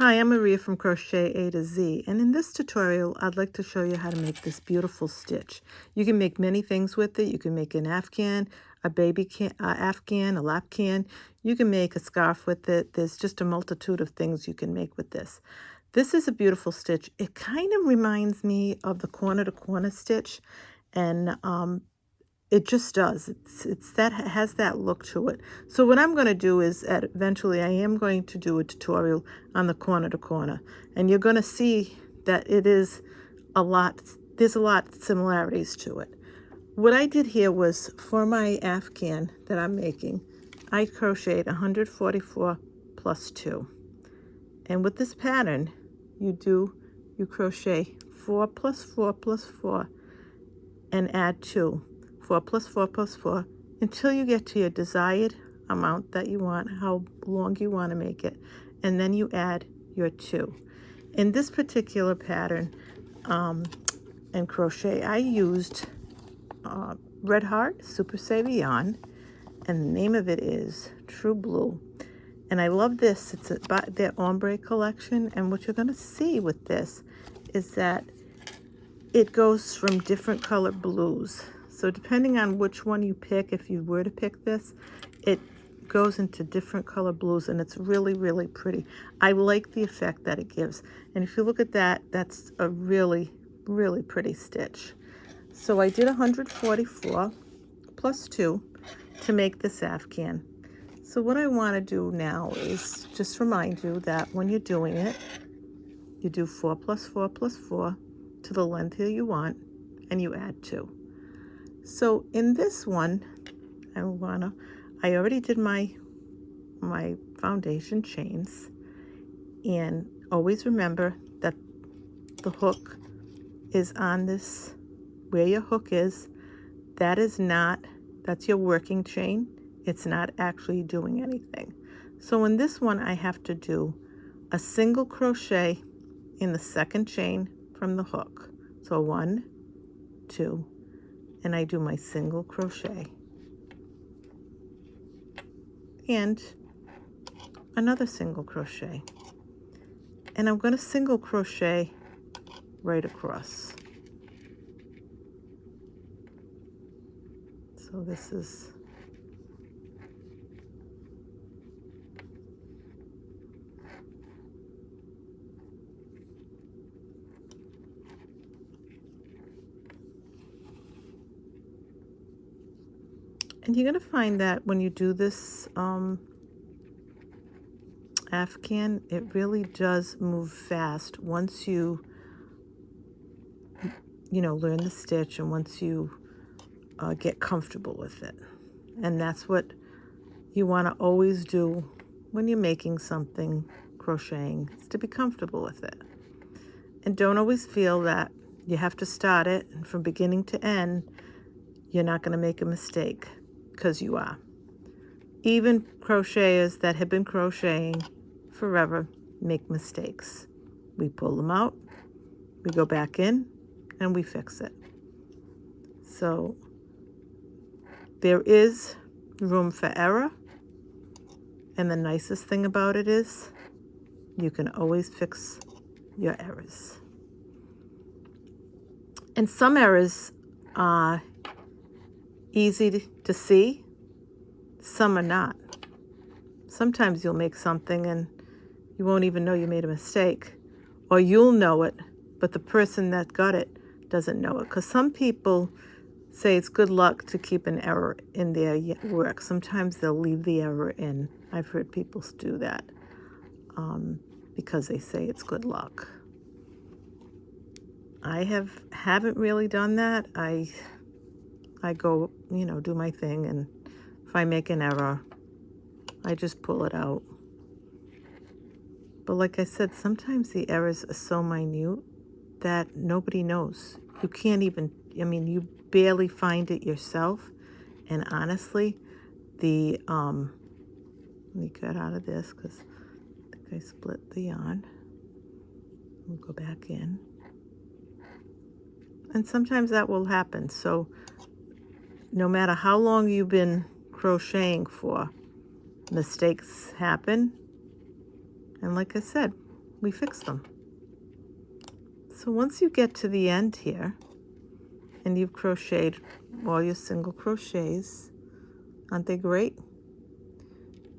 Hi, I'm Maria from Crochet A to Z, and in this tutorial I'd like to show you how to make this beautiful stitch. You can make many things with it. You can make an afghan, a baby afghan, a lap can. You can make a scarf with it. There's just a multitude of things you can make with this. This is a beautiful stitch. It kind of reminds me of the corner to corner stitch, and it just does. It's that has that look to it. So what I'm going to do is eventually I am going to do a tutorial on the corner to corner, and you're going to see that it is a lot. There's a lot of similarities to it. What I did here was for my afghan that I'm making, I crocheted 144 plus 2, and with this pattern, you crochet 4 plus 4 plus 4 and add 2. 4 plus 4 plus 4 until you get to your desired amount that you want, how long you want to make it, and then you add your 2. In this particular pattern and crochet, I used Red Heart Super Saver yarn, and the name of it is True Blue. And I love this. It's their ombre collection, and what you're going to see with this is that it goes from different color blues. So depending on which one you pick, if you were to pick this, it goes into different color blues, and it's really, really pretty. I like the effect that it gives. And if you look at that, that's a really, really pretty stitch. So I did 144 plus 2 to make this afghan. So what I want to do now is just remind you that when you're doing it, you do 4 plus 4 plus 4 to the length here you want, and you add 2. So in this one, I already did my foundation chains, and always remember that the hook is on this, where your hook is, that's your working chain. It's not actually doing anything. So in this one, I have to do a single crochet in the second chain from the hook. So 1, 2, and I do my single crochet and another single crochet, and I'm going to single crochet right across. So this is and you're going to find that when you do this afghan, it really does move fast once you learn the stitch, and once you get comfortable with it. And that's what you want to always do when you're making something, crocheting, is to be comfortable with it. And don't always feel that you have to start it, and from beginning to end you're not going to make a mistake, because you are. Even crocheters that have been crocheting forever make mistakes. We pull them out, we go back in, and we fix it. So there is room for error, and the nicest thing about it is you can always fix your errors. And some errors are easy to see, some are not. Sometimes you'll make something and you won't even know you made a mistake, or you'll know it, but the person that got it doesn't know it, because some people say it's good luck to keep an error in their work. Sometimes they'll leave the error in. I've heard people do that because they say it's good luck. I haven't really done that. I go, do my thing, and if I make an error, I just pull it out. But like I said, sometimes the errors are so minute that nobody knows. You can't even, you barely find it yourself. And honestly, let me get out of this because I think I split the yarn. We'll go back in. And sometimes that will happen. So no matter how long you've been crocheting for, mistakes happen. And like I said, we fix them. So once you get to the end here, and you've crocheted all your single crochets, aren't they great?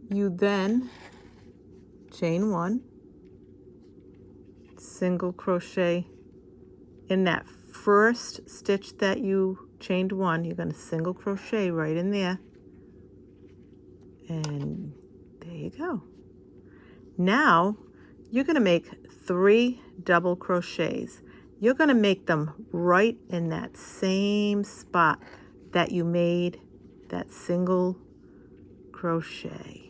You then chain 1, single crochet in that first stitch that you chained 1, you're going to single crochet right in there, and there you go. Now you're going to make 3 double crochets. You're going to make them right in that same spot that you made that single crochet.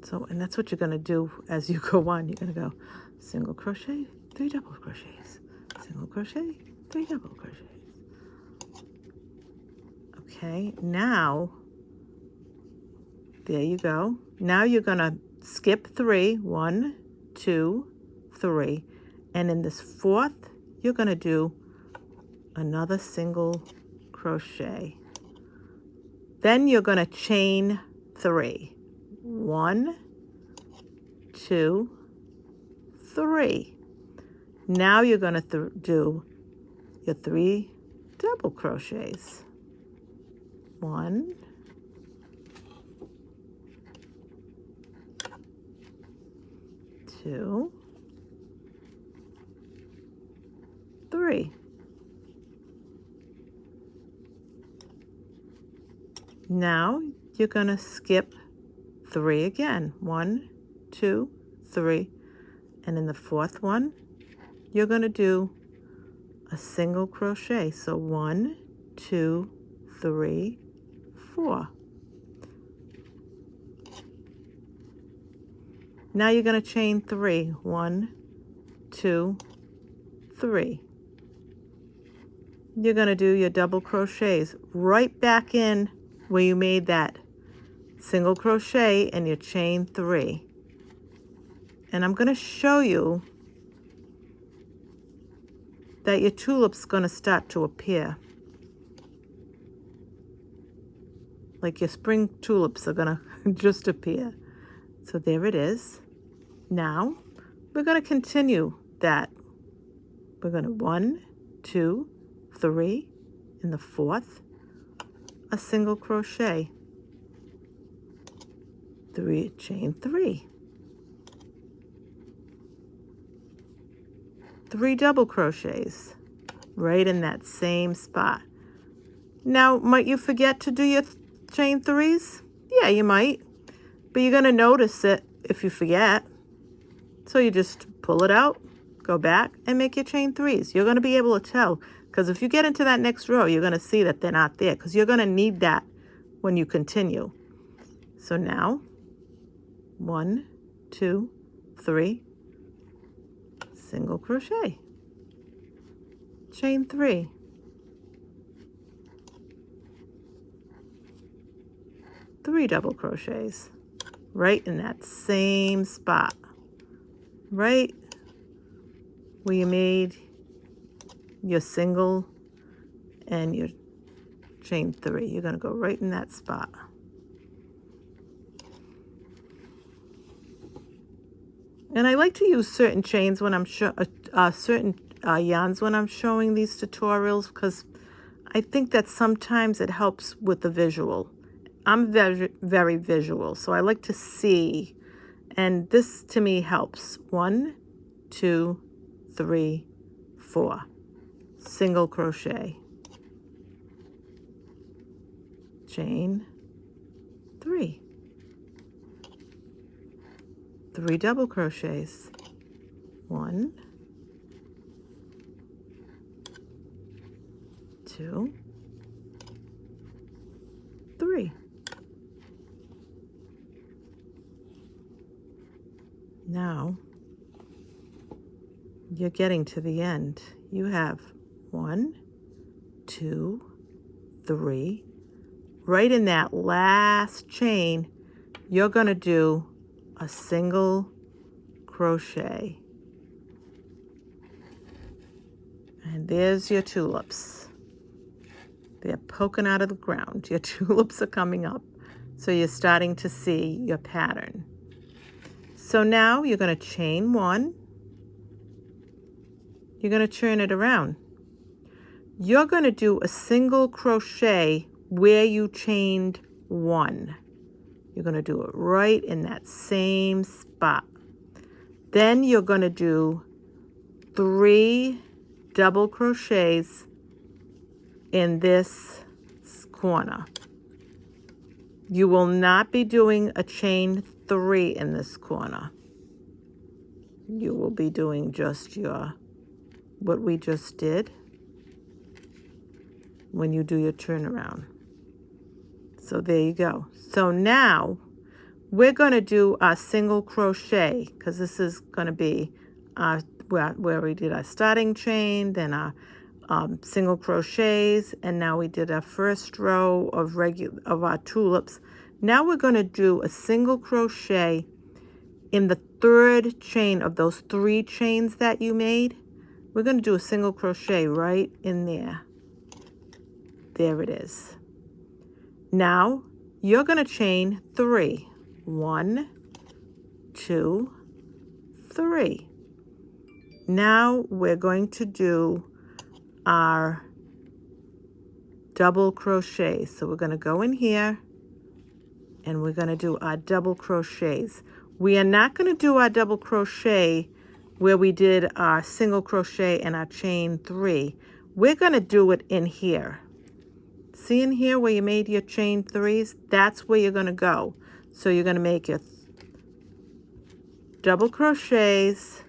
So, and that's what you're going to do as you go on. You're going to go single crochet, 3 double crochets, single crochet, 3 double crochets. Okay, now, there you go. Now you're going to skip 3, 1, 2, 3, and in this 4th, you're going to do another single crochet. Then you're going to chain 3. 1, 2, 3. Now you're going to do your 3 double crochets. 1, 2, 3. Now you're going to skip 3 again. 1, 2, 3. And in the 4th one, you're going to do a single crochet. So 1, 2, 3, 4. Now you're going to chain 3. 1, 2, 3. You're going to do your double crochets right back in where you made that single crochet and you chain 3. And I'm going to show you that your tulip's going to start to appear. Like your spring tulips are going to just appear. So there it is. Now we're going to continue that. We're going to 1, 2, 3, in the 4th, a single crochet, 3, chain 3, 3 double crochets right in that same spot. Now, might you forget to do your chain 3s? Yeah, you might, but you're going to notice it if you forget. So you just pull it out, go back, and make your chain 3s. You're going to be able to tell, because if you get into that next row, you're going to see that they're not there, because you're going to need that when you continue. So now, 1, 2, 3, single crochet, chain 3, 3 double crochets, right in that same spot, right where you made your single and your chain 3. You're going to go right in that spot. And I like to use certain chains when I'm certain yarns when I'm showing these tutorials, because I think that sometimes it helps with the visual. I'm very, very visual, so I like to see, and this to me helps. 1, 2, 3, 4, single crochet, chain 3, 3 double crochets, 1, 2, 3. Now you're getting to the end. You have 1, 2, 3. Right in that last chain, you're going to do a single crochet. And there's your tulips. They're poking out of the ground. Your tulips are coming up. So you're starting to see your pattern. So now you're going to chain one. You're going to turn it around. You're going to do a single crochet where you chained one. You're going to do it right in that same spot. Then you're going to do 3 double crochets in this corner. You will not be doing a chain 3 in this corner. You will be doing just what we just did when you do your turnaround. So there you go. So now we're going to do our single crochet, because this is going to be where we did our starting chain, then our single crochets, and now we did our first row of our tulips. Now we're going to do a single crochet in the 3rd chain of those 3 chains that you made. We're going to do a single crochet right in there. There it is. Now you're going to chain 3. 1, 2, 3. Now we're going to do our double crochet. So we're going to go in here and we're going to do our double crochets. We are not going to do our double crochet where we did our single crochet and our chain 3. We're going to do it in here. See in here where you made your chain 3s? That's where you're going to go. So you're going to make your double crochets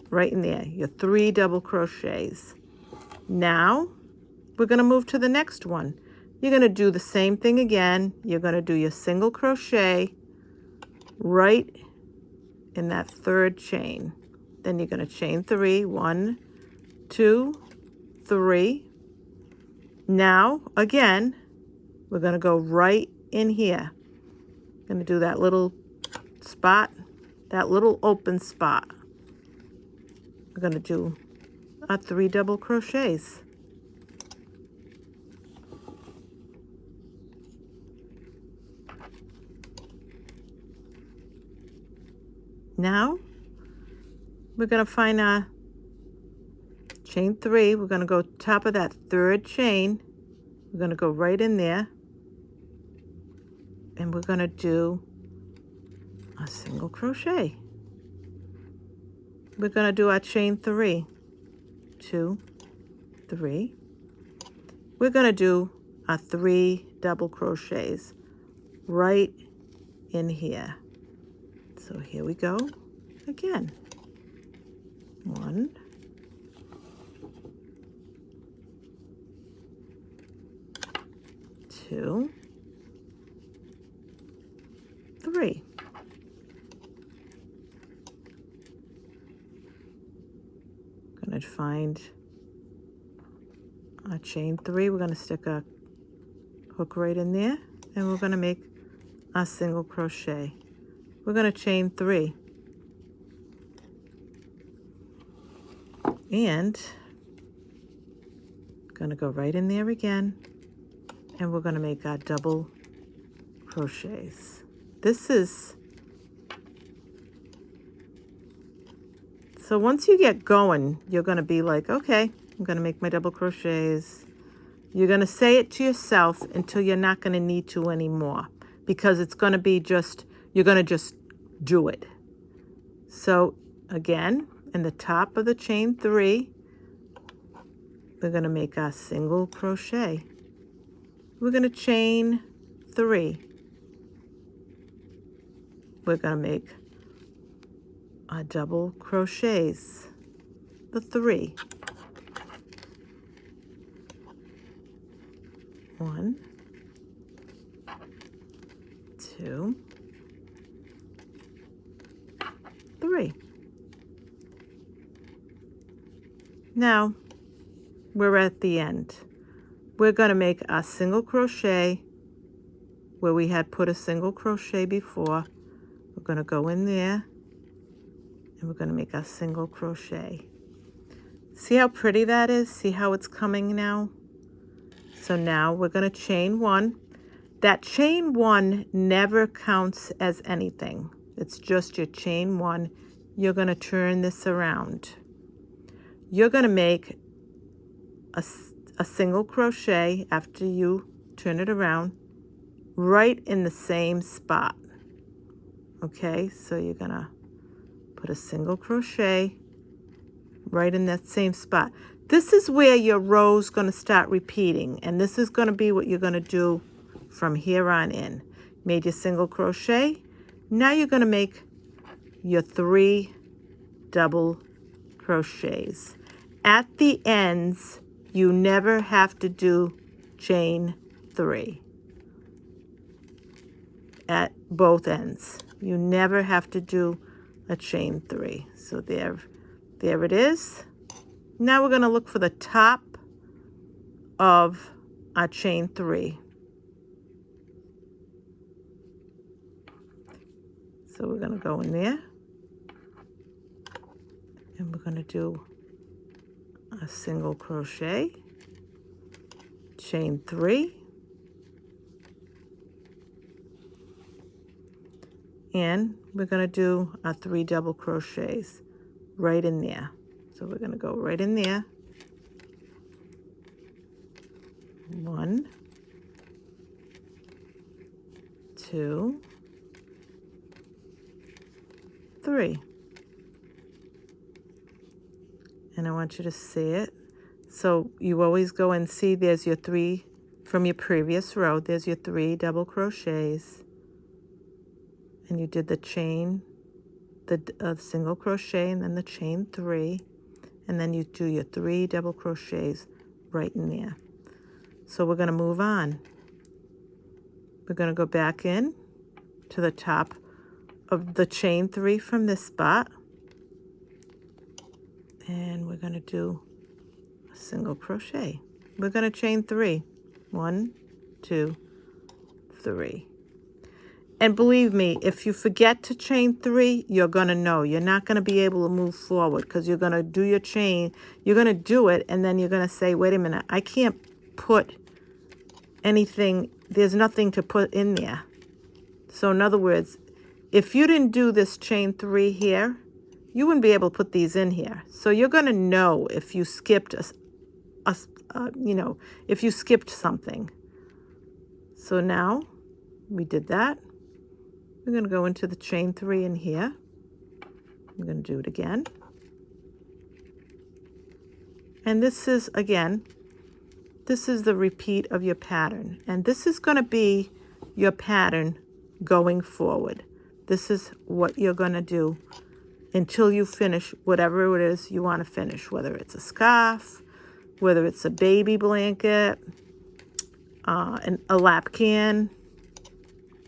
right in there, your 3 double crochets. Now we're going to move to the next one. You're going to do the same thing again. You're going to do your single crochet right in that 3rd chain. Then you're going to chain 3. 1, 2, 3. Now again, we're going to go right in here. Going to do that little spot, that little open spot. We're going to do our 3 double crochets. Now we're going to find our chain 3. We're going to go top of that 3rd chain. We're going to go right in there. And we're going to do a single crochet. We're going to do our chain 3. 2, 3. We're going to do our 3 double crochets right in here. So here we go again. 1, 2, 3. Going to find our chain 3. We're going to stick a hook right in there, and we're going to make a single crochet. We're going to chain 3. And going to go right in there again, and we're going to make our double crochets. This is, so once you get going, you're going to be like, okay, I'm going to make my double crochets. You're going to say it to yourself until you're not going to need to anymore, because it's going to be just, you're going to just do it. So again, in the top of the chain 3, we're going to make our single crochet. We're going to chain 3. We're going to make our double crochets, the 3. 1, 2, 3. Now we're at the end. We're going to make a single crochet where we had put a single crochet before. We're going to go in there and we're going to make a single crochet. See how pretty that is? See how it's coming now? So now we're going to chain one. That chain one never counts as anything. It's just your chain one. You're going to turn this around. You're going to make a single crochet after you turn it around right in the same spot. Okay, so you're going to put a single crochet right in that same spot. This is where your row's going to start repeating, and this is going to be what you're going to do from here on in. Made your single crochet. Now you're going to make your 3 double crochets. At the ends, you never have to do chain 3. At both ends, you never have to do a chain 3. So there it is. Now we're going to look for the top of our chain 3. So we're going to go in there, and we're going to do a single crochet, chain 3, and we're going to do our 3 double crochets right in there. So we're going to go right in there. 1, 2, 3. And I want you to see it. So you always go and see there's your 3 from your previous row. There's your 3 double crochets. And you did the chain, the single crochet, and then the chain 3. And then you do your 3 double crochets right in there. So we're going to move on. We're going to go back in to the top of the chain 3 from this spot. And we're going to do a single crochet. We're going to chain 3. 1, 2, 3. And believe me, if you forget to chain 3, you're going to know. You're not going to be able to move forward because you're going to do your chain. You're going to do it, and then you're going to say, wait a minute, I can't put anything. There's nothing to put in there. So in other words, if you didn't do this chain 3 here, you wouldn't be able to put these in here. So you're going to know if you skipped if you skipped something. So now we did that. We're going to go into the chain 3 in here. I'm going to do it again. And this is, again, this is the repeat of your pattern. And this is going to be your pattern going forward. This is what you're going to do until you finish whatever it is you want to finish, whether it's a scarf, whether it's a baby blanket, a lap can,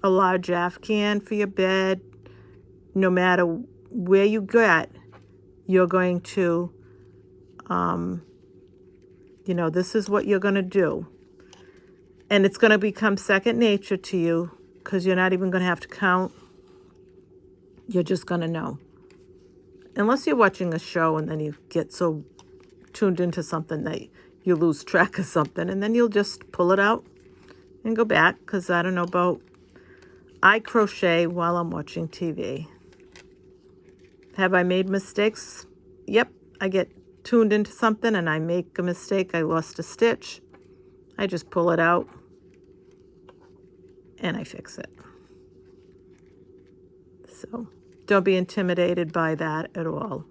a large afghan for your bed. No matter where you get, you're going to, this is what you're going to do. And it's going to become second nature to you because you're not even going to have to count. You're just going to know. Unless you're watching a show and then you get so tuned into something that you lose track of something, and then you'll just pull it out and go back, because I don't know about, I crochet while I'm watching TV. Have I made mistakes? Yep, I get tuned into something and I make a mistake. I lost a stitch. I just pull it out and I fix it. So don't be intimidated by that at all.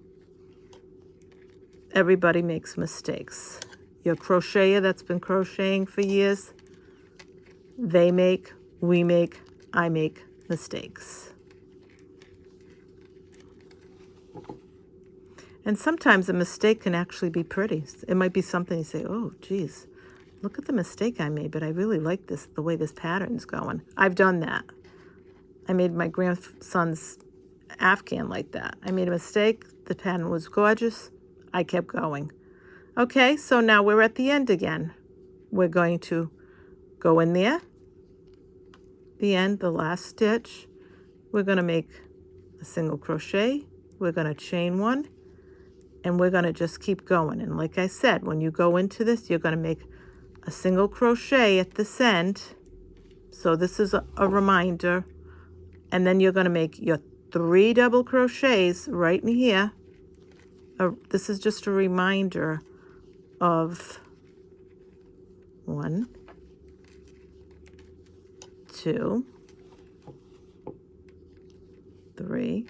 Everybody makes mistakes. Your crocheter that's been crocheting for years, they make, we make, I make mistakes. And sometimes a mistake can actually be pretty. It might be something you say, oh, geez, look at the mistake I made, but I really like this, the way this pattern's going. I've done that. I made my grandson's afghan like that. I made a mistake. The pattern was gorgeous. I kept going. Okay, so now we're at the end again. We're going to go in there, the end, the last stitch. We're going to make a single crochet. We're going to chain one, and we're going to just keep going. And like I said, when you go into this, you're going to make a single crochet at this end. So this is a reminder. And then you're going to make your 3 double crochets right in here. This is just a reminder of 1, 2, 3.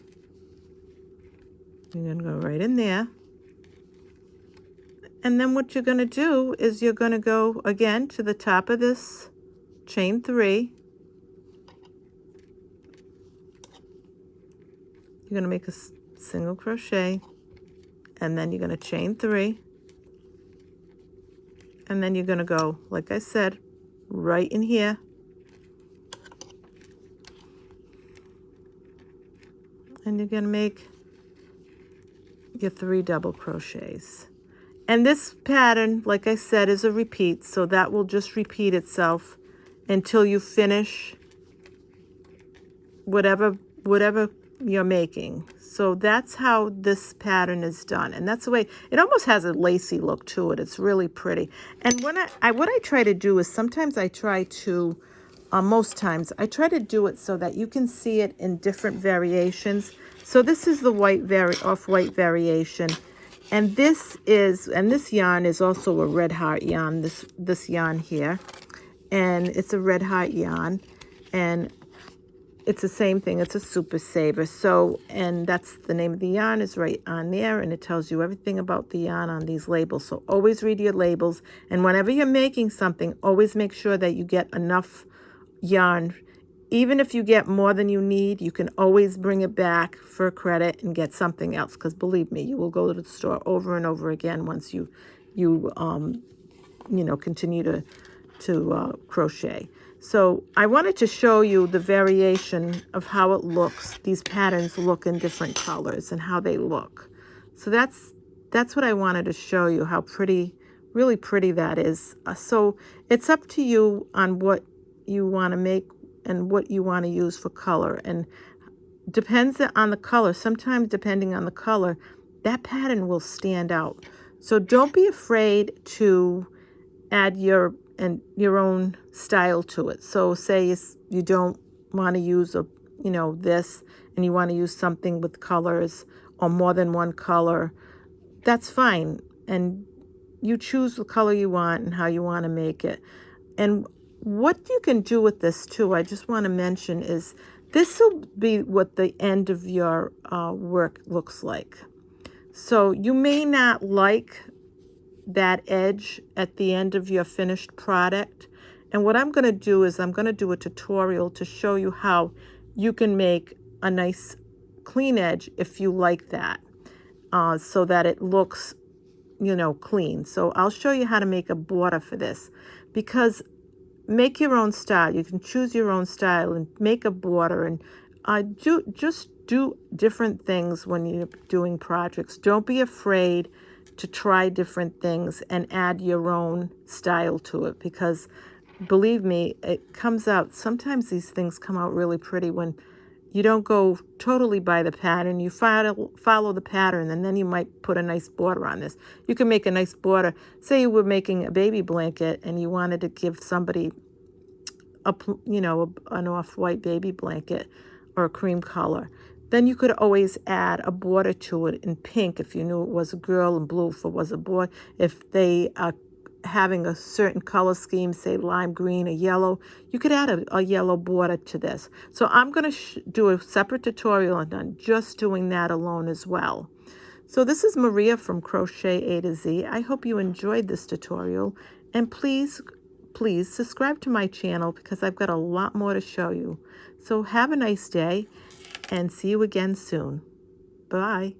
You're going to go right in there. And then what you're going to do is you're going to go again to the top of this chain 3. You're going to make a single crochet, and then you're going to chain 3. And then you're going to go, like I said, right in here. And you're going to make your 3 double crochets. And this pattern, like I said, is a repeat, so that will just repeat itself until you finish whatever you're making. So that's how this pattern is done. And that's the way, it almost has a lacy look to it. It's really pretty. And when what I try to do is sometimes I try to, most times, I try to do it so that you can see it in different variations. So this is the off-white variation. And this yarn is also a red heart yarn, this yarn here. And it's a red heart yarn. And it's the same thing. It's a super saver. So, and that's the name of the yarn is right on there, and it tells you everything about the yarn on these labels. So always read your labels. And whenever you're making something, always make sure that you get enough yarn. Even if you get more than you need, you can always bring it back for credit and get something else. Because believe me, you will go to the store over and over again once you continue to crochet. So I wanted to show you the variation of how it looks. These patterns look in different colors and how they look. So that's what I wanted to show you, how pretty, really pretty that is. So it's up to you on what you want to make and what you want to use for color. And depends on the color. Sometimes depending on the color, that pattern will stand out. So don't be afraid to add your own style to it. So say you don't want to use this, and you want to use something with colors or more than one color, that's fine. And you choose the color you want and how you want to make it. And what you can do with this too, I just want to mention, is this will be what the end of your work looks like. So you may not like that edge at the end of your finished product. And what I'm going to do is I'm going to do a tutorial to show you how you can make a nice clean edge if you like that, so that it looks, clean. So I'll show you how to make a border for this, because make your own style. You can choose your own style and make a border, and do different things when you're doing projects. Don't be afraid to try different things and add your own style to it, because believe me, it comes out, sometimes these things come out really pretty when you don't go totally by the pattern. You follow the pattern, and then you might put a nice border on this. You can make a nice border. Say you were making a baby blanket and you wanted to give somebody an off-white baby blanket or a cream color. Then you could always add a border to it in pink if you knew it was a girl, and blue if it was a boy. If they are having a certain color scheme, say lime green or yellow, you could add a yellow border to this. So I'm going to do a separate tutorial on just doing that alone as well. So this is Maria from Crochet A to Z. I hope you enjoyed this tutorial, and please subscribe to my channel, because I've got a lot more to show you. So have a nice day, and see you again soon. Bye.